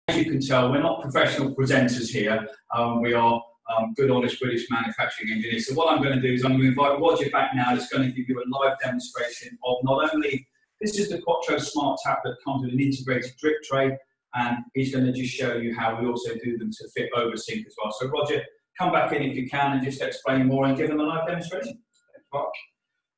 as you can tell, we're not professional presenters here. We are good, honest British manufacturing engineers. So what I'm going to do is I'm going to invite Roger back now. It's going to give you a live demonstration of not only, this is the Quattro SmartTap that comes with an integrated drip tray, and he's going to just show you how we also do them to fit over sink as well. So Roger, come back in if you can and just explain more and give them a live demonstration. Mark.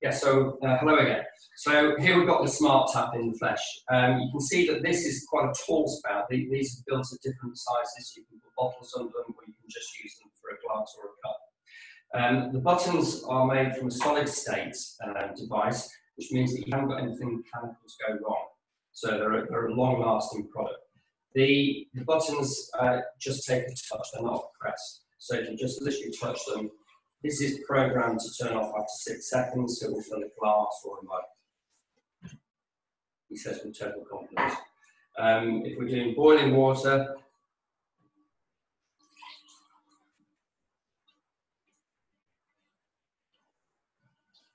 Yeah, so hello again. So here we've got the SmartTap in the flesh. You can see that this is quite a tall spout. These are built at different sizes. You can put bottles under them, or you can just use them for a glass or a cup. The buttons are made from a solid state device, which means that you haven't got anything mechanical to go wrong. So they're a long-lasting product. The buttons just take a touch, they're not pressed. So if you just literally touch them, this is programmed to turn off after 6 seconds, so we'll fill a glass or a mug. He says with total confidence. If we're doing boiling water,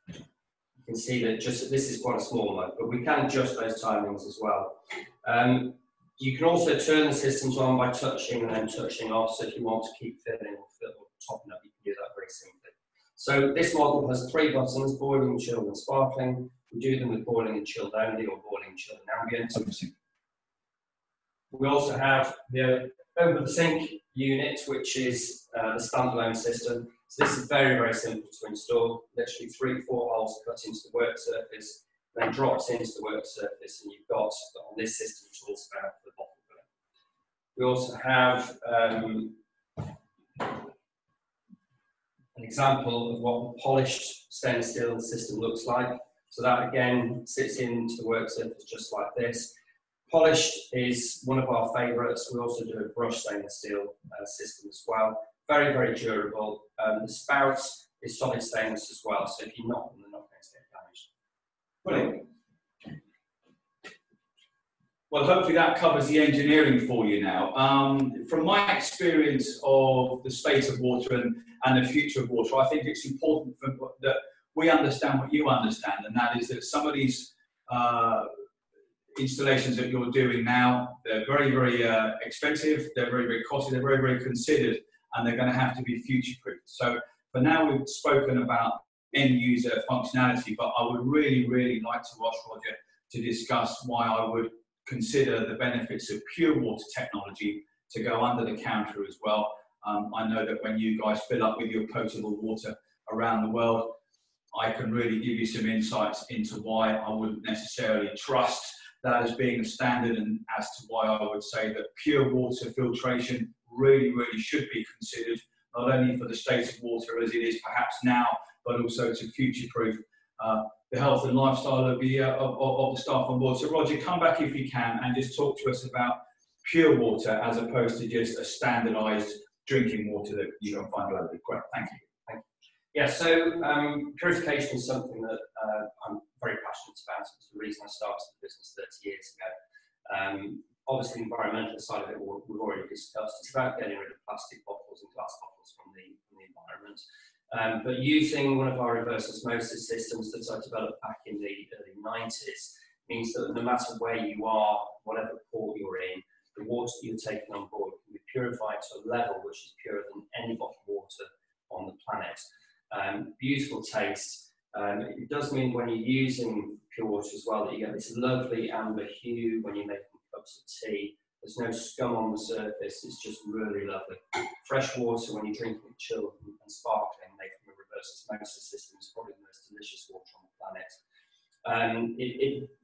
you can see that this is quite a small mug, but we can adjust those timings as well. You can also turn the systems on by touching and then touching off, so if you want to keep filling or topping up, you can do that very simply. So this model has 3 buttons, boiling, chilled and sparkling. We do them with boiling and chilled only, or boiling, chilled and ambient. We also have the over the sink unit, which is the standalone system. So this is very, very simple to install. Literally 3 or 4 holes cut into the work surface, then drops into the work surface, and you've got on this system a tool spout for the bottle filler. We also have an example of what the polished stainless steel system looks like. So that again sits into the work surface just like this. Polished is one of our favourites. We also do a brushed stainless steel system as well. Very, very durable. The spout is solid stainless as well, so if you knock them, they're not going to get damaged. Brilliant. Well, hopefully that covers the engineering for you now. From my experience of the state of water and the future of water, I think it's important that we understand what you understand, and that is that some of these installations that you're doing now, they're very, very expensive, they're very, very costly, they're very, very considered, and they're going to have to be future-proof. So for now, we've spoken about end-user functionality, but I would really, really like to ask Roger to discuss why I would consider the benefits of pure water technology to go under the counter as well. I know that when you guys fill up with your potable water around the world, I can really give you some insights into why I wouldn't necessarily trust that as being a standard, and as to why I would say that pure water filtration really, really should be considered, not only for the state of water as it is perhaps now, but also to future-proof the health and lifestyle of the staff on board. So Roger, come back if you can and just talk to us about pure water as opposed to just a standardised drinking water that you don't find globally. Great, thank you. Thank you. Yeah, so purification is something that I'm very passionate about. It's the reason I started the business 30 years ago. Obviously, the environmental side of it we've already discussed. It's about getting rid of plastic bottles and glass bottles from the environment. But using one of our reverse osmosis systems that I developed back in the early 90s means that no matter where you are, whatever port you're in, the water that you're taking on board can be purified to a level which is purer than any bottled water on the planet. Beautiful taste. It does mean when you're using pure water as well that you get this lovely amber hue when you're making cups of tea. There's no scum on the surface, it's just really lovely. Fresh water, when you're drinking it chilled and sparkling, made from a reverse osmosis system, is probably the most delicious water on the planet.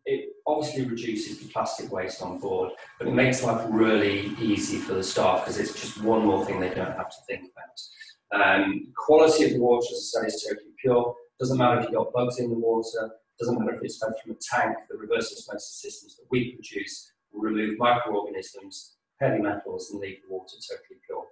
It obviously reduces the plastic waste on board, but it makes life really easy for the staff because it's just one more thing they don't have to think about. Quality of the water, as I say, is totally pure. Doesn't matter if you've got bugs in the water, doesn't matter if it's fed from a tank. The reverse osmosis systems that we produce will remove microorganisms, heavy metals, and leave the water totally pure.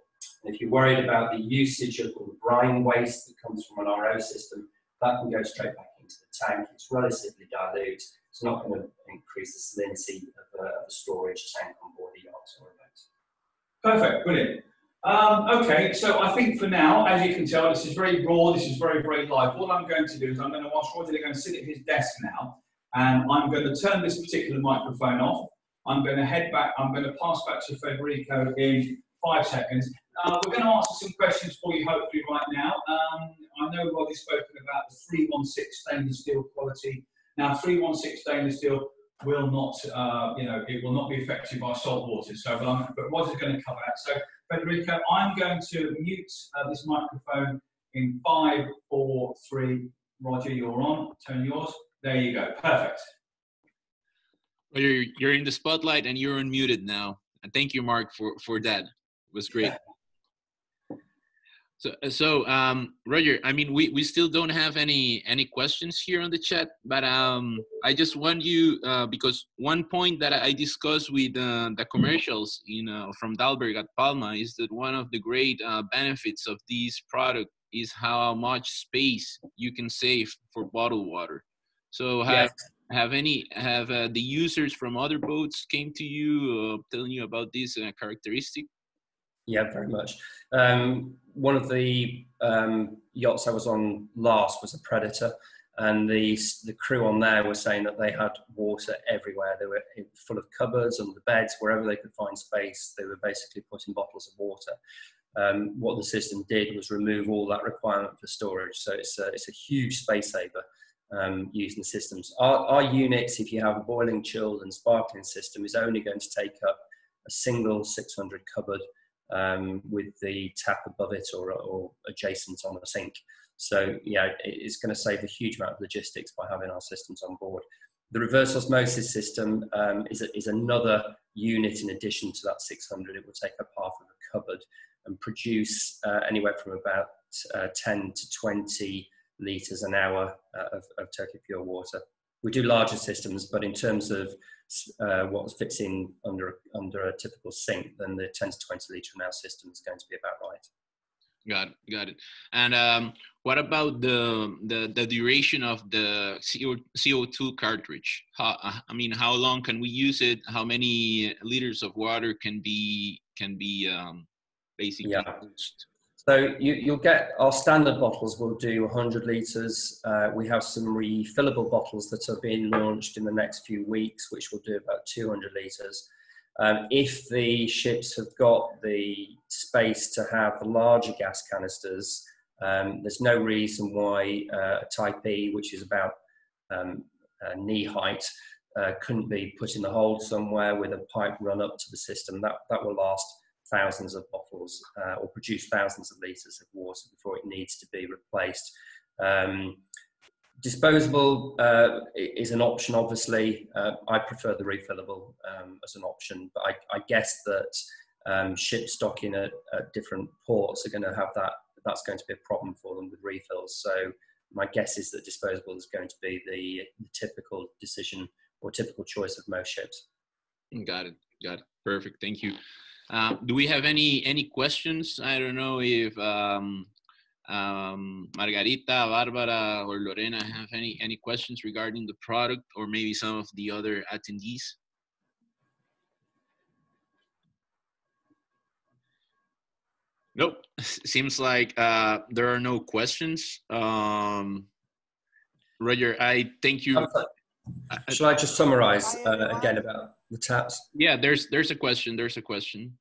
And if you're worried about the usage of all the brine waste that comes from an RO system, that can go straight back into the tank. It's relatively dilute. It's not going to increase the salinity of a storage tank on board a yacht or a boat. Perfect, brilliant. Okay, so I think for now, as you can tell, this is very raw, this is very, very live. What I'm going to do is I'm going to ask Roger to go and sit at his desk now, and I'm going to turn this particular microphone off. I'm going to head back. I'm going to pass back to Federico in 5 seconds. We're going to answer some questions for you, hopefully, right now. I know Roddy's spoken about the 316 stainless steel quality. Now, 316 stainless steel will not, it will not be affected by salt water. So, but Roddy's going to cover that. So, Federico, I'm going to mute this microphone in 5, 4, 3. Roger, you're on. Turn yours. There you go. Perfect. Well, you're in the spotlight and you're unmuted now. And thank you, Mark, for that. It was great. So Roger, I mean, we still don't have any questions here on the chat, but I just want you, because one point that I discussed with the commercials from Dahlberg at Palma is that one of the great benefits of this product is how much space you can save for bottled water. So have the users from other boats came to you telling you about this characteristic? Yeah, very much. One of the yachts I was on last was a Predator, and the crew on there were saying that they had water everywhere. They were full of cupboards, under the beds, wherever they could find space. They were basically putting bottles of water. What the system did was remove all that requirement for storage. So it's a huge space saver using the systems. Our units, if you have a boiling, chilled and sparkling system, is only going to take up a single 600 cupboard with the tap above it or adjacent on the sink. So yeah, it's going to save a huge amount of logistics by having our systems on board. The reverse osmosis system is another unit in addition to that 600. It will take up half of a cupboard and produce anywhere from about 10 to 20 litres an hour of totally pure water. We do larger systems, but in terms of what fits in under a typical sink, then the 10 to 20 litre an hour system is going to be about right. Got it. And what about the duration of the CO2 cartridge? How long can we use it? How many liters of water can be basically used? So you'll get our standard bottles will do 100 litres. We have some refillable bottles that are being launched in the next few weeks, which will do about 200 litres. If the ships have got the space to have the larger gas canisters, there's no reason why a Type E, which is about knee height, couldn't be put in the hold somewhere with a pipe run up to the system. That will last thousands of bottles or produce thousands of litres of water before it needs to be replaced. Disposable is an option, obviously. I prefer the refillable as an option, but I guess that ships docking at different ports are going to have that's going to be a problem for them with refills. So my guess is that disposable is going to be the typical decision or typical choice of most ships. Got it. Perfect. Thank you. Do we have any questions? I don't know if Margarita, Barbara, or Lorena have any questions regarding the product, or maybe some of the other attendees. Nope. Seems like there are no questions. Roger, I thank you. Shall I just summarize again about the taps? Yeah, there's a question.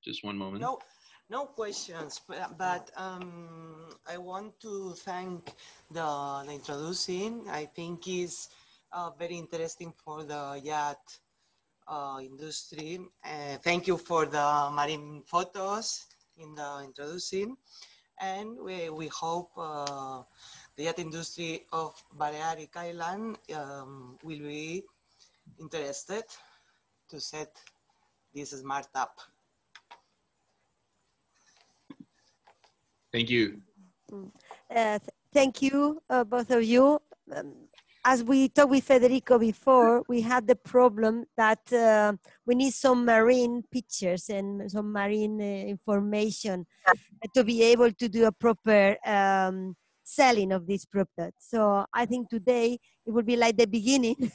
Just one moment. No questions, but I want to thank the introducing. I think is very interesting for the yacht industry. Thank you for the marine photos in the introducing, and we hope the yacht industry of Balearic Island will be interested to set this SmartTap. Thank you. Thank you, both of you. As we talked with Federico before, we had the problem that we need some marine pictures and some marine information to be able to do a proper selling of this product. So I think today it will be like the beginning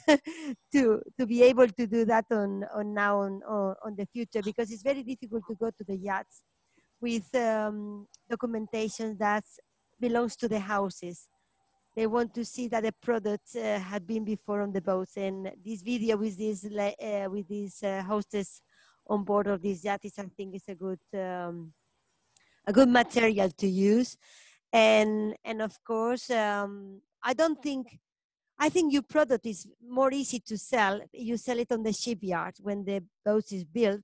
to be able to do that on the future, because it's very difficult to go to the yachts with documentation that belongs to the houses. They want to see that the product had been before on the boats. And this video with this hostess on board of this yacht is, I think, is a good material to use. And of course, I think your product is more easy to sell. You sell it on the shipyard when the boat is built,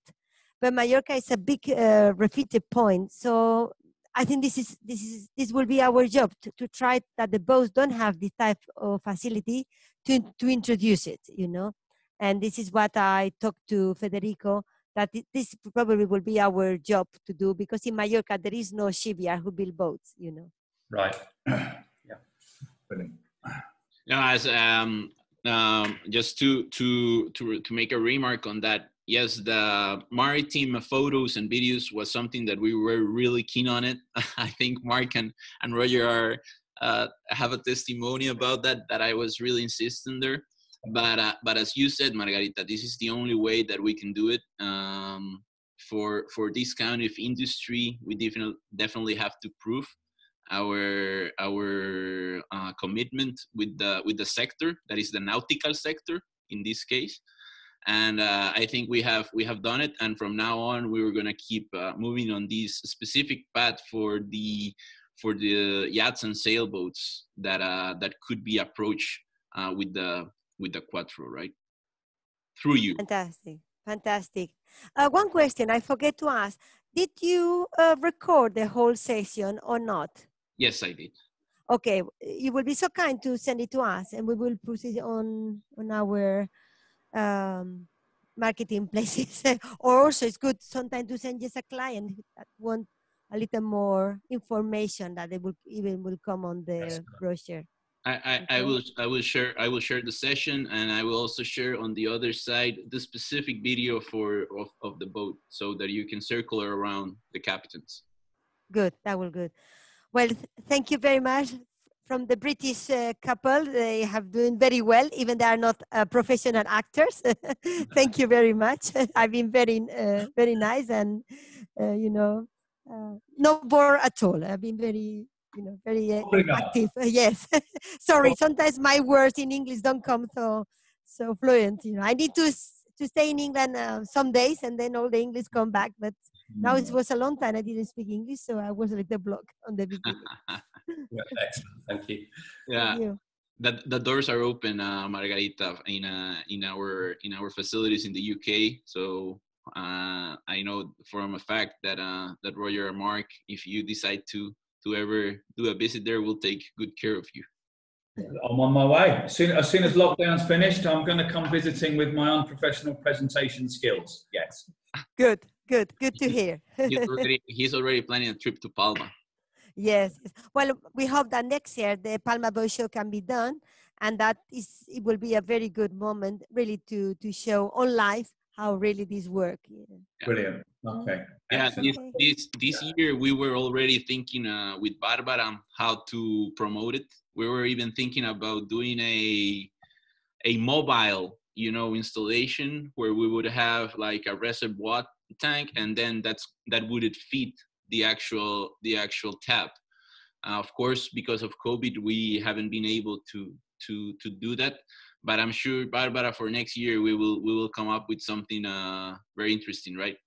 but Mallorca is a big refitted point. So I think this will be our job to try that the boats don't have this type of facility to introduce it, you know. And this is what I talked to Federico, that this probably will be our job to do, because in Mallorca there is no shipyard who build boats, you know. Right. Yeah. Brilliant. As just to make a remark on that, yes, the maritime photos and videos was something that we were really keen on it. I think Mark and Roger have a testimony about that I was really insisting there. But as you said, Margarita, this is the only way that we can do it. For this kind of industry, we definitely have to prove our commitment with the sector, that is the nautical sector in this case. And I think we have done it, and from now on we were going to keep moving on this specific path for the yachts and sailboats that could be approached with the Quattro, right? Through you. Fantastic. One question I forget to ask: did you record the whole session or not? Yes, I did. Okay, you will be so kind to send it to us, and we will put it on our marketing places. Or also, it's good sometimes to send just a client that want a little more information, that they will come on the brochure. I will share the session, and I will also share on the other side the specific video of the boat, so that you can circle around the captains. Good, that will good. Well, thank you very much. From the British couple, they have doing very well, even they are not professional actors. Thank you very much. I've been very nice, and no bore at all. I've been very active. Yes. Sorry, sometimes my words in English don't come so fluent. You know, I need to stay in England some days, and then all the English come back. But now it was a long time I didn't speak English, so I was a little blocked on the beginning. Excellent, thank you. Yeah, thank you. The doors are open, Margarita, in our facilities in the UK. So I know from a fact that Roger and Mark, if you decide to ever do a visit there, we'll take good care of you. I'm on my way. As soon as lockdown's finished, I'm going to come visiting with my unprofessional presentation skills. Yes. Good to hear. He's already planning a trip to Palma. Yes. Well, we hope that next year the Palma Boat Show can be done, and it will be a very good moment, really, to show on live how really this works. Yeah. Brilliant. Okay. Yeah, this year we were already thinking with Barbara how to promote it. We were even thinking about doing a mobile, installation where we would have like a reservoir tank, and then that would feed the actual tap. Of course, because of COVID, we haven't been able to do that. But I'm sure, Barbara, for next year we will come up with something very interesting, right?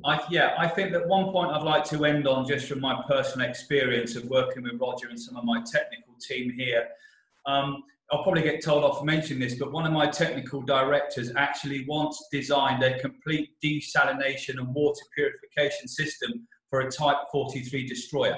I think that one point I'd like to end on, just from my personal experience of working with Roger and some of my technical team here. I'll probably get told off for mentioning this, but one of my technical directors actually once designed a complete desalination and water purification system for a Type 43 destroyer.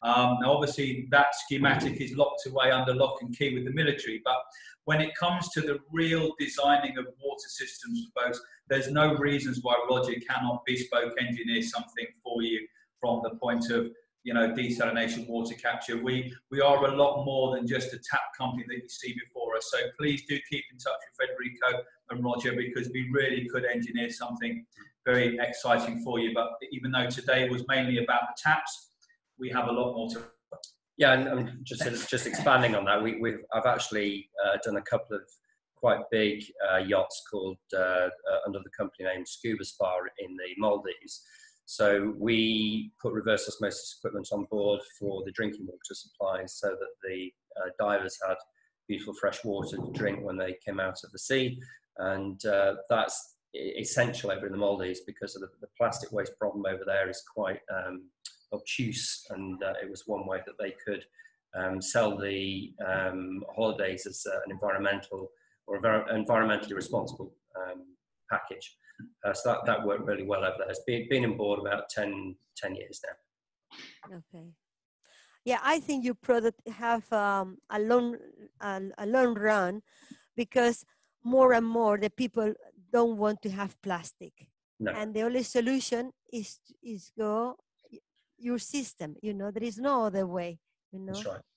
Now, obviously, that schematic is locked away under lock and key with the military, but when it comes to the real designing of water systems for boats, there's no reasons why Roger cannot bespoke engineer something for you from the point of, desalination, water capture. We are a lot more than just a tap company that you see before us. So please do keep in touch with Federico and Roger, because we really could engineer something very exciting for you. But even though today was mainly about the taps, we have a lot more to. Yeah, and just expanding on that, I've actually done a couple of quite big yachts called under the company name Scuba Spa in the Maldives. So we put reverse osmosis equipment on board for the drinking water supplies so that the divers had beautiful fresh water to drink when they came out of the sea. And that's essential over in the Maldives because of the plastic waste problem over there is quite obtuse, and it was one way that they could sell the holidays as an environmental or environmentally responsible package. So that worked really well over there. It's been on board about 10 years now. Okay. Yeah, I think your product have a long run, because more and more the people don't want to have plastic, No. and the only solution is go your system. You know, there is no other way. You know.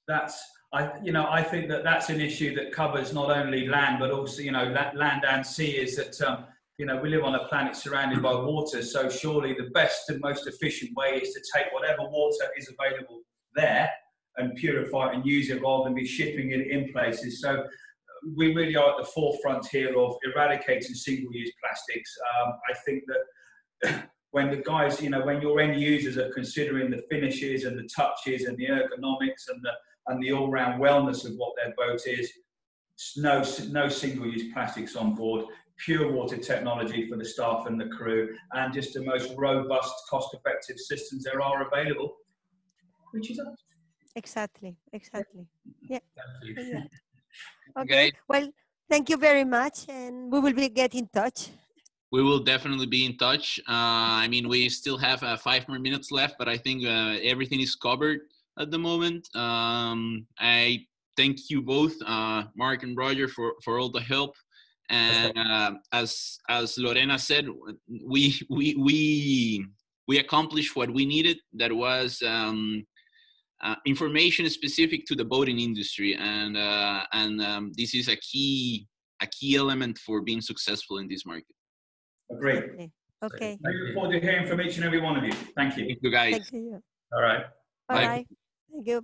That's right. I think that's an issue that covers not only land but also land and sea. Is that we live on a planet surrounded by water, so surely the best and most efficient way is to take whatever water is available there and purify it and use it rather than be shipping it in places. So we really are at the forefront here of eradicating single-use plastics. I think that when the guys, when your end users are considering the finishes and the touches and the ergonomics and the all-round wellness of what their boat is, no single-use plastics on board, pure water technology for the staff and the crew, and just the most robust, cost-effective systems there are available, which is us. Exactly. Yeah. Thank you. Yeah. Okay. Well, thank you very much, and we will get in touch. We will definitely be in touch. I mean, we still have 5 more minutes left, but I think everything is covered at the moment. I thank you both, Mark and Roger, for all the help. And as Lorena said, we accomplished what we needed. That was information specific to the boating industry, and this is a key element for being successful in this market. Great. Okay. I look forward to hearing from each and every one of you. Thank you. Thank you, guys. Thank you. All right. Bye. Thank you.